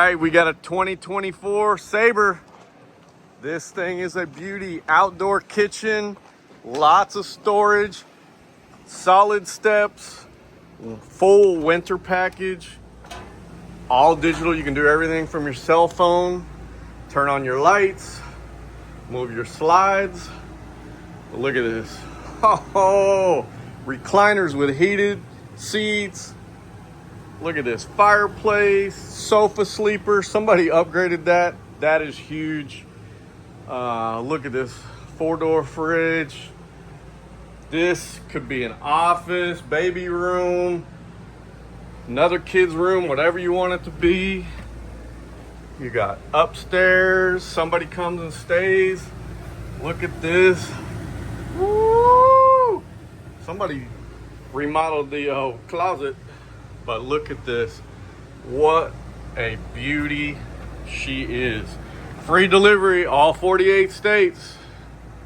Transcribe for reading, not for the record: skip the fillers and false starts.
right, we got a 2024 Sabre. This thing is a beauty. Outdoor kitchen, lots of storage, solid steps, full winter package, all digital. You can do everything from your cell phone, turn on your lights, move your slides. Look at this. Oh, recliners with heated seats. Look at this fireplace, sofa sleeper. Somebody upgraded that. That is huge. Look at this 4-door fridge. This could be an office, baby room, another kid's room, whatever you want it to be. You got upstairs, somebody comes and stays. Look at this. Woo! Somebody remodeled the closet, but look at this. What a beauty she is. Free delivery, all 48 states.